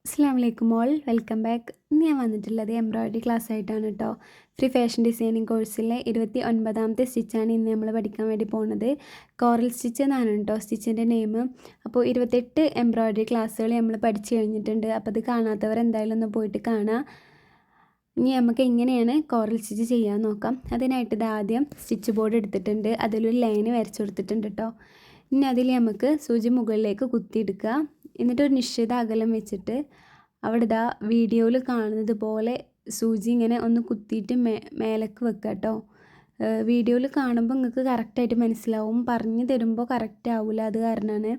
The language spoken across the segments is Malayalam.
അസ്സലാമലൈക്കും ഓൾ വെൽക്കം ബാക്ക്. ഇന്ന് ഞാൻ വന്നിട്ടുള്ളത് എംബ്രോയ്ഡറി ക്ലാസ് ആയിട്ടാണ് കേട്ടോ. ഫ്രീ ഫാഷൻ ഡിസൈനിങ് കോഴ്സിലെ 29ാമത്തെ സ്റ്റിച്ചാണ് ഇന്ന് നമ്മൾ പഠിക്കാൻ വേണ്ടി പോകുന്നത്. കോറൽ സ്റ്റിച്ച് എന്നാണ് കേട്ടോ സ്റ്റിച്ചിൻ്റെ നെയിം. അപ്പോൾ 28 എംബ്രോയ്ഡറി ക്ലാസ്സുകൾ നമ്മൾ പഠിച്ചു കഴിഞ്ഞിട്ടുണ്ട്. അപ്പോൾ അത് കാണാത്തവർ എന്തായാലും ഒന്ന് പോയിട്ട് കാണാം. ഇനി നമുക്ക് എങ്ങനെയാണ് കോറൽ സ്റ്റിച്ച് ചെയ്യാൻ നോക്കാം. അതിനായിട്ട് ഇത് ആദ്യം സ്റ്റിച്ച് ബോർഡ് എടുത്തിട്ടുണ്ട്, അതിലൊരു ലൈന് വരച്ചു കൊടുത്തിട്ടുണ്ട് കേട്ടോ. ഇനി അതിൽ നമുക്ക് സൂചി മുകളിലേക്ക് കുത്തിയെടുക്കുക. എന്നിട്ടൊരു നിശ്ചിത അകലം വെച്ചിട്ട് അവിടെ ഇതാ വീഡിയോയിൽ കാണുന്നത് പോലെ സൂചി ഇങ്ങനെ ഒന്ന് കുത്തിയിട്ട് മേലേക്ക് വെക്കുക കേട്ടോ. വീഡിയോയിൽ കാണുമ്പോൾ നിങ്ങൾക്ക് കറക്റ്റായിട്ട് മനസ്സിലാവും, പറഞ്ഞു തരുമ്പോൾ കറക്റ്റ് ആവില്ല. അത് കാരണമാണ്.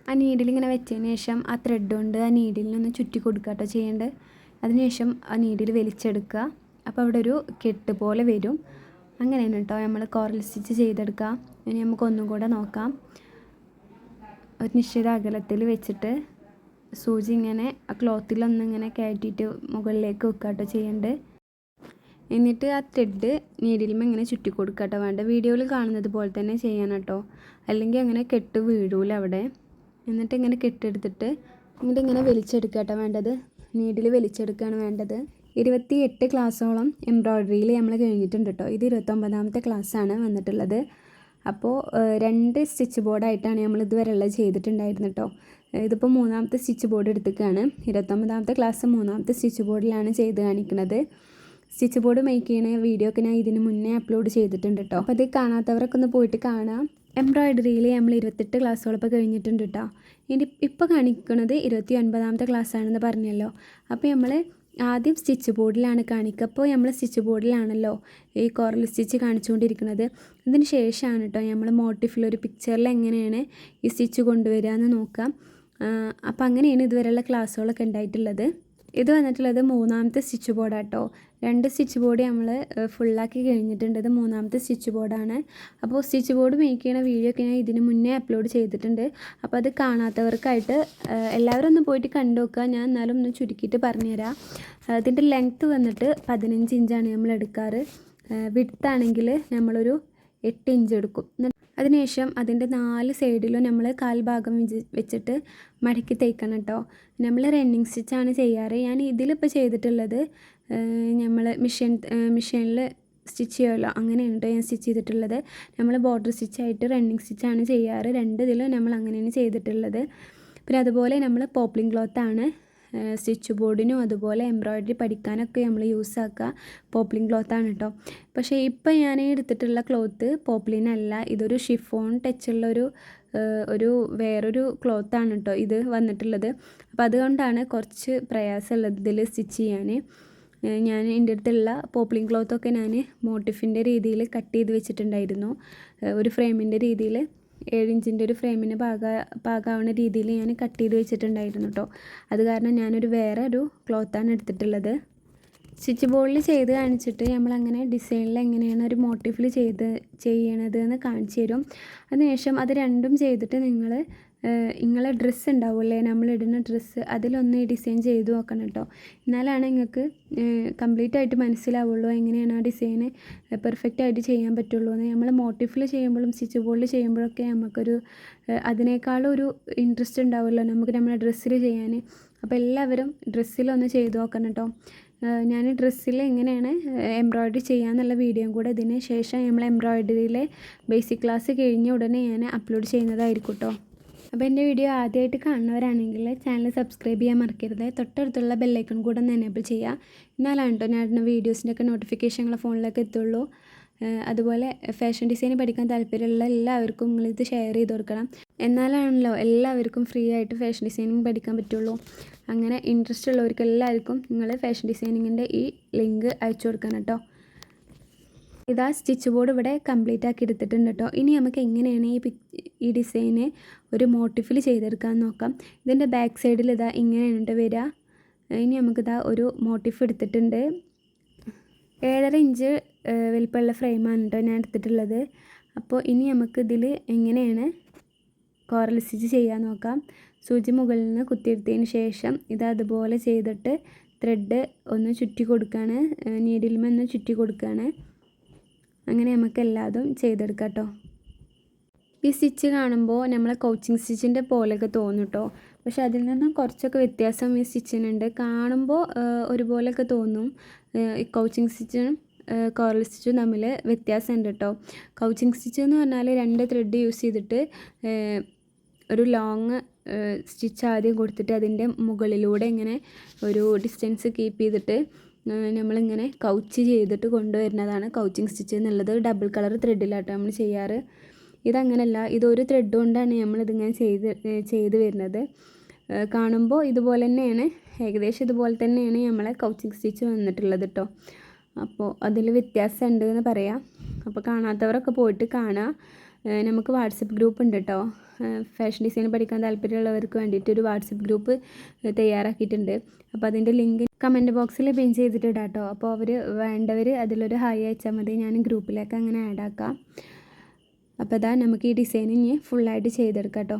ആ നീഡിൽ ഇങ്ങനെ വെച്ചതിന് ശേഷം ആ ത്രെഡ് കൊണ്ട് ആ നീഡിലിനൊന്ന് ചുറ്റി കൊടുക്കുക കേട്ടോ ചെയ്യേണ്ടത്. അതിനുശേഷം ആ നീഡിൽ വലിച്ചെടുക്കുക. അപ്പോൾ അവിടെ ഒരു കെട്ട് പോലെ വരും. അങ്ങനെയാണ് കേട്ടോ നമ്മൾ കോറൽ സ്റ്റിച്ച് ചെയ്തെടുക്കുക. ഇനി നമുക്ക് ഒന്നും കൂടെ നോക്കാം. ഒരു നിശ്ചിത അകലത്തിൽ വെച്ചിട്ട് സൂചി ഇങ്ങനെ ആ ക്ലോത്തിലൊന്നിങ്ങനെ കയറ്റിയിട്ട് മുകളിലേക്ക് വെക്കുക കേട്ടോ ചെയ്യേണ്ടത്. എന്നിട്ട് ആ ത്രെഡ് നീഡിലുമ്പോൾ ഇങ്ങനെ ചുറ്റി കൊടുക്കുക കേട്ടോ വേണ്ട. വീഡിയോയിൽ കാണുന്നത് പോലെ തന്നെ ചെയ്യാൻ കേട്ടോ, അല്ലെങ്കിൽ അങ്ങനെ കെട്ട് വീഴൂല അവിടെ. എന്നിട്ട് ഇങ്ങനെ കെട്ടെടുത്തിട്ട് ഇങ്ങനെ വലിച്ചെടുക്കുക കേട്ടോ വേണ്ടത്. നീഡിൽ വലിച്ചെടുക്കുകയാണ് വേണ്ടത്. 28 ക്ലാസ്സോളം എംബ്രോയ്ഡറിയിൽ നമ്മൾ കഴിഞ്ഞിട്ടുണ്ട് കേട്ടോ. ഇത് 29ാമത്തെ ക്ലാസ്സാണ് വന്നിട്ടുള്ളത്. അപ്പോൾ 2 സ്റ്റിച്ച് ബോർഡായിട്ടാണ് നമ്മൾ ഇതുവരെയുള്ളത് ചെയ്തിട്ടുണ്ടായിരുന്നു കേട്ടോ. ഇതിപ്പോൾ 3ാമത്തെ സ്റ്റിച്ച് ബോർഡ് എടുത്തിട്ടാണ്. 29ാമത്തെ ക്ലാസ് 3ാമത്തെ സ്റ്റിച്ച് ബോർഡിലാണ് ചെയ്ത് കാണിക്കുന്നത്. സ്റ്റിച്ച് ബോർഡ് മേക്ക് ചെയ്യണ വീഡിയോ ഒക്കെ ഞാൻ ഇതിന് മുന്നേ അപ്ലോഡ് ചെയ്തിട്ടുണ്ട് കേട്ടോ. അപ്പോൾ അത് കാണാത്തവരൊക്കെ ഒന്ന് പോയിട്ട് കാണാം. എംബ്രോയ്ഡറിയിൽ നമ്മൾ 28 ക്ലാസ്സുകളപ്പോൾ കഴിഞ്ഞിട്ടുണ്ട് കേട്ടോ. ഇപ്പോൾ കാണിക്കുന്നത് 29ാമത്തെ ക്ലാസ്സാണെന്ന് പറഞ്ഞല്ലോ. അപ്പോൾ നമ്മൾ ആദ്യം സ്റ്റിച്ച് ബോർഡിലാണ് കാണിക്കുക. അപ്പോൾ നമ്മൾ സ്റ്റിച്ച് ബോർഡിലാണല്ലോ ഈ കോറൽ സ്റ്റിച്ച് കാണിച്ചുകൊണ്ടിരിക്കുന്നത്. അതിന് ശേഷമാണ് കേട്ടോ നമ്മൾ മോട്ടിഫിൽ ഒരു പിക്ചറിൽ എങ്ങനെയാണ് ഈ സ്റ്റിച്ച് കൊണ്ടുവരിക എന്ന് നോക്കാം. അപ്പോൾ അങ്ങനെയാണ് ഇതുവരെയുള്ള ക്ലാസ്സുകളൊക്കെ ഉണ്ടായിട്ടുള്ളത്. ഇത് വന്നിട്ടുള്ളത് 3ാമത്തെ സ്റ്റിച്ച് ബോർഡാട്ടോ. 2 സ്റ്റിച്ച് ബോർഡ് നമ്മൾ ഫുള്ളാക്കി കഴിഞ്ഞിട്ടുണ്ട്. ഇത് 3ാമത്തെ സ്റ്റിച്ച് ബോർഡാണ്. അപ്പോൾ സ്റ്റിച്ച് ബോർഡ് മേക്ക് ചെയ്യുന്ന വീഡിയോ ഒക്കെ ഞാൻ ഇതിന് മുന്നേ അപ്ലോഡ് ചെയ്തിട്ടുണ്ട്. അപ്പോൾ അത് കാണാത്തവർക്കായിട്ട് എല്ലാവരും ഒന്ന് പോയിട്ട് കണ്ടു നോക്കുക. ഞാൻ എന്നാലും ഒന്ന് ചുരുക്കിയിട്ട് പറഞ്ഞുതരാം. ഇതിൻ്റെ ലെങ്ത്ത് വന്നിട്ട് 15 ഇഞ്ചാണ് നമ്മൾ എടുക്കാറ്. വിഡ്ത്താണെങ്കിൽ നമ്മളൊരു 8 ഇഞ്ച് എടുക്കും. അതിനുശേഷം അതിൻ്റെ 4 സൈഡിലും നമ്മൾ കാൽഭാഗം വെച്ചിട്ട് മടക്കി തയ്ക്കണം കേട്ടോ. നമ്മൾ റണ്ണിങ് സ്റ്റിച്ചാണ് ചെയ്യാറ്. ഞാൻ ഇതിലിപ്പോൾ ചെയ്തിട്ടുള്ളത് നമ്മൾ മെഷീനിൽ സ്റ്റിച്ച് ചെയ്യുമല്ലോ, അങ്ങനെയാണ് കേട്ടോ ഞാൻ സ്റ്റിച്ച് ചെയ്തിട്ടുള്ളത്. നമ്മൾ ബോർഡർ സ്റ്റിച്ചായിട്ട് റണ്ണിങ് സ്റ്റിച്ചാണ് ചെയ്യാറ്. 2 ഇതിലും നമ്മൾ അങ്ങനെയാണ് ചെയ്തിട്ടുള്ളത്. പിന്നെ അതുപോലെ നമ്മൾ പോപ്ലിംഗ് ക്ലോത്താണ് സ്റ്റിച്ച് ബോർഡിനും അതുപോലെ എംബ്രോയ്ഡറി പഠിക്കാനൊക്കെ നമ്മൾ യൂസ് ആക്കുക പോപ്ലിൻ ക്ലോത്താണ് കേട്ടോ. പക്ഷേ ഇപ്പോൾ ഞാൻ എടുത്തിട്ടുള്ള ക്ലോത്ത് പോപ്ലിനല്ല, ഇതൊരു ഷിഫോൺ ടച്ചുള്ള വേറൊരു ക്ലോത്താണ് കേട്ടോ ഇത് വന്നിട്ടുള്ളത്. അപ്പോൾ അതുകൊണ്ടാണ് കുറച്ച് പ്രയാസമുള്ളത് ഇതിൽ സ്റ്റിച്ച് ചെയ്യാൻ. ഞാൻ എൻ്റെ അടുത്തുള്ള പോപ്ലിൻ ക്ലോത്തൊക്കെ ഞാൻ മോട്ടിഫിൻ്റെ രീതിയിൽ കട്ട് ചെയ്ത് വെച്ചിട്ടുണ്ടായിരുന്നു. ഒരു ഫ്രെയിമിൻ്റെ രീതിയിൽ 7 ഇഞ്ചിൻ്റെ ഒരു ഫ്രെയിമിന് പാകാവുന്ന രീതിയിൽ ഞാൻ കട്ട് ചെയ്ത് വെച്ചിട്ടുണ്ടായിരുന്നു കേട്ടോ. അത് കാരണം വേറെ ഒരു ക്ലോത്താണ് എടുത്തിട്ടുള്ളത്. സ്റ്റിച്ച് ബോർഡിൽ ചെയ്ത് കാണിച്ചിട്ട് നമ്മളങ്ങനെ ഡിസൈനിൽ എങ്ങനെയാണ് ഒരു മോട്ടീഫിൽ ചെയ്യണത് എന്ന് കാണിച്ചു തരും. അതിനുശേഷം അത് രണ്ടും ചെയ്തിട്ട് നിങ്ങളെ ഡ്രസ്സ് ഉണ്ടാവില്ലേ, നമ്മളിടുന്ന ഡ്രസ്സ്, അതിലൊന്ന് ഡിസൈൻ ചെയ്ത് നോക്കണം കേട്ടോ. എന്നാലാണ് നിങ്ങൾക്ക് കംപ്ലീറ്റ് ആയിട്ട് മനസ്സിലാവുള്ളൂ എങ്ങനെയാണ് ആ ഡിസൈന് പെർഫെക്റ്റ് ആയിട്ട് ചെയ്യാൻ പറ്റുള്ളൂ എന്ന്. നമ്മൾ മോട്ടീഫിൽ ചെയ്യുമ്പോഴും സ്റ്റിച്ച് ബോർഡിൽ ചെയ്യുമ്പോഴൊക്കെ നമുക്കൊരു അതിനേക്കാളും ഒരു ഇൻട്രസ്റ്റ് ഉണ്ടാവുമല്ലോ നമുക്ക് നമ്മുടെ ഡ്രസ്സിൽ ചെയ്യാൻ. അപ്പോൾ എല്ലാവരും ഡ്രസ്സിലൊന്ന് ചെയ്ത് നോക്കണം കേട്ടോ. ഞാൻ ഡ്രസ്സിൽ എങ്ങനെയാണ് എംബ്രോയ്ഡറി ചെയ്യാമെന്നുള്ള വീഡിയോയും കൂടെ ഇതിന് ശേഷം നമ്മൾ എംബ്രോയ്ഡറിയിലെ ബേസിക് ക്ലാസ് കഴിഞ്ഞ ഉടനെ ഞാൻ അപ്ലോഡ് ചെയ്യുന്നതായിരിക്കും കേട്ടോ. അപ്പോൾ എൻ്റെ വീഡിയോ ആദ്യമായിട്ട് കാണുന്നവരാണെങ്കിൽ ചാനൽ സബ്സ്ക്രൈബ് ചെയ്യാൻ മറക്കരുത്. തൊട്ടടുത്തുള്ള ബെല്ലൈക്കൺ കൂടെ ഒന്ന് എനേബിൾ ചെയ്യുക. എന്നാലാണ് കേട്ടോ ഞാൻ ഇടുന്ന വീഡിയോസിൻ്റെ ഒക്കെ നോട്ടിഫിക്കേഷൻ നിങ്ങളുടെ ഫോണിലേക്ക് എത്തുള്ളൂ. അതുപോലെ ഫാഷൻ ഡിസൈൻ പഠിക്കാൻ താല്പര്യമുള്ള എല്ലാവർക്കും നിങ്ങളിത് ഷെയർ ചെയ്ത് കൊടുക്കണം. എന്നാലാണല്ലോ എല്ലാവർക്കും ഫ്രീ ആയിട്ട് ഫാഷൻ ഡിസൈനിങ് പഠിക്കാൻ പറ്റുള്ളൂ. അങ്ങനെ ഇൻട്രസ്റ്റ് ഉള്ളവർക്ക് എല്ലാവർക്കും നിങ്ങൾ ഫാഷൻ ഡിസൈനിങ്ങിൻ്റെ ഈ ലിങ്ക് അയച്ചു കൊടുക്കണം കേട്ടോ. ഇതാ സ്റ്റിച്ച് ബോർഡ് ഇവിടെ കംപ്ലീറ്റ് ആക്കി എടുത്തിട്ടുണ്ട് കേട്ടോ. ഇനി നമുക്ക് എങ്ങനെയാണ് ഈ ഡിസൈന് ഒരു മോട്ടിഫിൽ ചെയ്തെടുക്കാമെന്ന് നോക്കാം. ഇതിൻ്റെ ബാക്ക് സൈഡിൽ ഇതാ ഇങ്ങനെയാണ് വരിക. ഇനി നമുക്കിതാ ഒരു മോട്ടിഫ് എടുത്തിട്ടുണ്ട്. 7.5 ഇഞ്ച് വലിപ്പമുള്ള ഫ്രെയിമാണ് കേട്ടോ ഞാൻ എടുത്തിട്ടുള്ളത്. അപ്പോൾ ഇനി നമുക്ക് ഇതിൽ എങ്ങനെയാണ് കോറൽ സ്റ്റിച്ച് ചെയ്യാൻ നോക്കാം. സൂചി മുകളിൽ നിന്ന് കുത്തിയെടുത്തതിന് ശേഷം ഇത് അതുപോലെ ചെയ്തിട്ട് ത്രെഡ് ഒന്ന് ചുറ്റി കൊടുക്കുകയാണ്, നീഡിലുമൊന്ന് ചുറ്റി കൊടുക്കുകയാണ്. അങ്ങനെ നമുക്ക് എല്ലാതും ചെയ്തെടുക്കാം കേട്ടോ. ഈ സ്റ്റിച്ച് കാണുമ്പോൾ നമ്മളെ കോച്ചിങ് സ്റ്റിച്ചിൻ്റെ പോലെയൊക്കെ തോന്നും കേട്ടോ. പക്ഷെ അതിൽ നിന്നും കുറച്ചൊക്കെ വ്യത്യാസം ഈ സ്റ്റിച്ചിനുണ്ട്. കാണുമ്പോൾ ഒരുപോലെയൊക്കെ തോന്നും. ഈ കൗച്ചിങ് സ്റ്റിച്ചും കോറൽ സ്റ്റിച്ചും തമ്മിൽ വ്യത്യാസമുണ്ട് കേട്ടോ. കൗച്ചിങ് സ്റ്റിച്ച് എന്ന് പറഞ്ഞാൽ 2 ത്രെഡ് യൂസ് ചെയ്തിട്ട് ഒരു ലോങ് സ്റ്റിച്ച് ആദ്യം കൊടുത്തിട്ട് അതിൻ്റെ മുകളിലൂടെ ഇങ്ങനെ ഒരു ഡിസ്റ്റൻസ് കീപ്പ് ചെയ്തിട്ട് നമ്മളിങ്ങനെ കൗച്ച് ചെയ്തിട്ട് കൊണ്ടുവരുന്നതാണ് കൗച്ചിങ് സ്റ്റിച്ച് എന്നുള്ളത്. ഡബിൾ കളർ ത്രെഡിലാട്ടോ നമ്മൾ ചെയ്യാറ്. ഇതങ്ങനെയല്ല, ഇതൊരു ത്രെഡ് കൊണ്ടാണ് നമ്മളിതിങ്ങനെ ചെയ്ത് വരുന്നത്. കാണുമ്പോൾ ഇതുപോലെ തന്നെയാണ്, ഏകദേശം ഇതുപോലെ തന്നെയാണ് നമ്മളെ കൗച്ചിങ് സ്റ്റിച്ച് വന്നിട്ടുള്ളത് കേട്ടോ. അപ്പോൾ അതിൽ വ്യത്യാസമുണ്ട് എന്ന് പറയാം. അപ്പോൾ കാണാത്തവരൊക്കെ പോയിട്ട് കാണുക. നമുക്ക് വാട്സപ്പ് ഗ്രൂപ്പ് ഉണ്ട് കേട്ടോ. ഫാഷൻ ഡിസൈൻ പഠിക്കാൻ താല്പര്യമുള്ളവർക്ക് വേണ്ടിയിട്ട് ഒരു വാട്സപ്പ് ഗ്രൂപ്പ് തയ്യാറാക്കിയിട്ടുണ്ട്. അപ്പോൾ അതിൻ്റെ ലിങ്ക് കമൻറ്റ് ബോക്സിൽ പിൻ ചെയ്തിട്ടിടാം കേട്ടോ. അപ്പോൾ വേണ്ടവർ അതിലൊരു ഹായ് അയച്ചാൽ മതി, ഞാൻ ഗ്രൂപ്പിലേക്ക് അങ്ങനെ ആഡ് ആക്കാം. അപ്പോൾ അതാ നമുക്ക് ഈ ഡിസൈൻ ഇനി ഫുള്ളായിട്ട് ചെയ്തെടുക്കാം കേട്ടോ.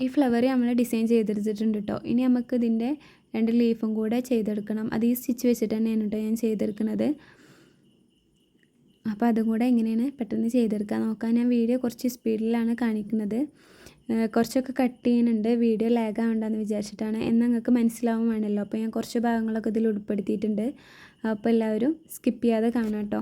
ഈ ഫ്ലവർ നമ്മൾ ഡിസൈൻ ചെയ്തെടുത്തിട്ടുണ്ട് കേട്ടോ. ഇനി നമുക്ക് ഇതിൻ്റെ 2 ലീഫും കൂടെ ചെയ്തെടുക്കണം. അത് ഈ സ്റ്റിച്ച് വെച്ചിട്ട് തന്നെയാണ് കേട്ടോ ഞാൻ ചെയ്തെടുക്കുന്നത്. അപ്പോൾ അതും കൂടെ എങ്ങനെയാണ് പെട്ടെന്ന് ചെയ്തെടുക്കാൻ നോക്കാം. ഞാൻ വീഡിയോ കുറച്ച് സ്പീഡിലാണ് കാണിക്കുന്നത്. കുറച്ചൊക്കെ കട്ട് ചെയ്യുന്നുണ്ട്, വീഡിയോ ലാഗ് ആവണ്ടെന്ന് വിചാരിച്ചിട്ടാണ്. എന്നാൽ നിങ്ങൾക്ക് മനസ്സിലാവും വേണമല്ലോ. അപ്പോൾ ഞാൻ കുറച്ച് ഭാഗങ്ങളൊക്കെ ഇതിൽ ഉൾപ്പെടുത്തിയിട്ടുണ്ട്. അപ്പോൾ എല്ലാവരും സ്കിപ്പ് ചെയ്യാതെ കാണാം കേട്ടോ.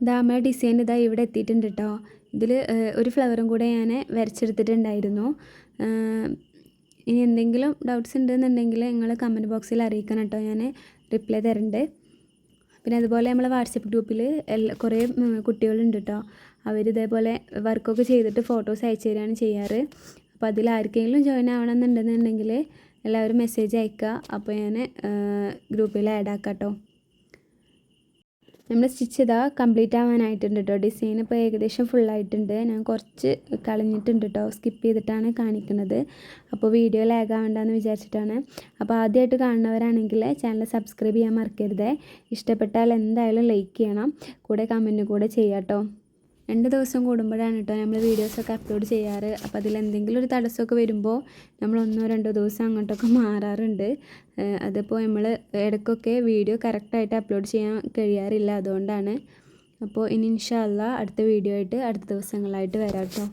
ഇതാ നമ്മുടെ ഡിസൈൻ ഇതാ ഇവിടെ എത്തിയിട്ടുണ്ട് കേട്ടോ. ഇതിൽ ഒരു ഫ്ലവറും കൂടെ ഞാൻ വരച്ചെടുത്തിട്ടുണ്ടായിരുന്നു. ഇനി എന്തെങ്കിലും ഡൗട്ട്സ് ഉണ്ടെന്നുണ്ടെങ്കിൽ നിങ്ങൾ കമൻറ്റ് ബോക്സിൽ അറിയിക്കണം കേട്ടോ, ഞാൻ റിപ്ലൈ തരുന്നുണ്ട്. പിന്നെ അതുപോലെ നമ്മളെ വാട്സപ്പ് ഗ്രൂപ്പിൽ കുറേ കുട്ടികളുണ്ട് കേട്ടോ. അവരിതേപോലെ വർക്കൊക്കെ ചെയ്തിട്ട് ഫോട്ടോസ് അയച്ചു തരികയാണ് ചെയ്യാറ്. അപ്പോൾ അതിൽ ആർക്കെങ്കിലും ജോയിൻ ആവണമെന്നുണ്ടെന്നുണ്ടെങ്കിൽ എല്ലാവരും മെസ്സേജ് അയക്കുക. അപ്പോൾ ഞാൻ ഗ്രൂപ്പിൽ ആഡ് ആക്കാം കേട്ടോ. നമ്മൾ സ്റ്റിച്ച് ഇതാ കംപ്ലീറ്റ് ആവാനായിട്ടുണ്ട് കേട്ടോ. ഡിസൈൻ ഇപ്പോൾ ഏകദേശം ഫുള്ളായിട്ടുണ്ട്. ഞാൻ കുറച്ച് കളഞ്ഞിട്ടുണ്ട് കേട്ടോ, സ്കിപ്പ് ചെയ്തിട്ടാണ് കാണിക്കുന്നത്. അപ്പോൾ വീഡിയോ ലാഗ് ആവണ്ടെന്ന് വിചാരിച്ചിട്ടാണ്. അപ്പോൾ ആദ്യമായിട്ട് കാണുന്നവരാണെങ്കിൽ ചാനൽ സബ്സ്ക്രൈബ് ചെയ്യാൻ മറക്കരുത്. ഇഷ്ടപ്പെട്ടാൽ എന്തായാലും ലൈക്ക് ചെയ്യണം, കൂടെ കമൻറ്റ് കൂടെ ചെയ്യാം കേട്ടോ. 2 ദിവസം കൂടുമ്പോഴാണ് കേട്ടോ നമ്മൾ വീഡിയോസൊക്കെ അപ്ലോഡ് ചെയ്യാറ്. അപ്പോൾ അതിലെന്തെങ്കിലും ഒരു തടസ്സമൊക്കെ വരുമ്പോൾ നമ്മൾ 1-2 ദിവസം അങ്ങോട്ടൊക്കെ മാറാറുണ്ട്. അതിപ്പോൾ നമ്മൾ ഇടയ്ക്കൊക്കെ വീഡിയോ കറക്റ്റായിട്ട് അപ്ലോഡ് ചെയ്യാൻ കഴിയാറില്ല, അതുകൊണ്ടാണ്. അപ്പോൾ ഇനി ഇൻഷാ അല്ലാഹ് അടുത്ത വീഡിയോ ആയിട്ട് അടുത്ത ദിവസങ്ങളായിട്ട് വരാം കേട്ടോ.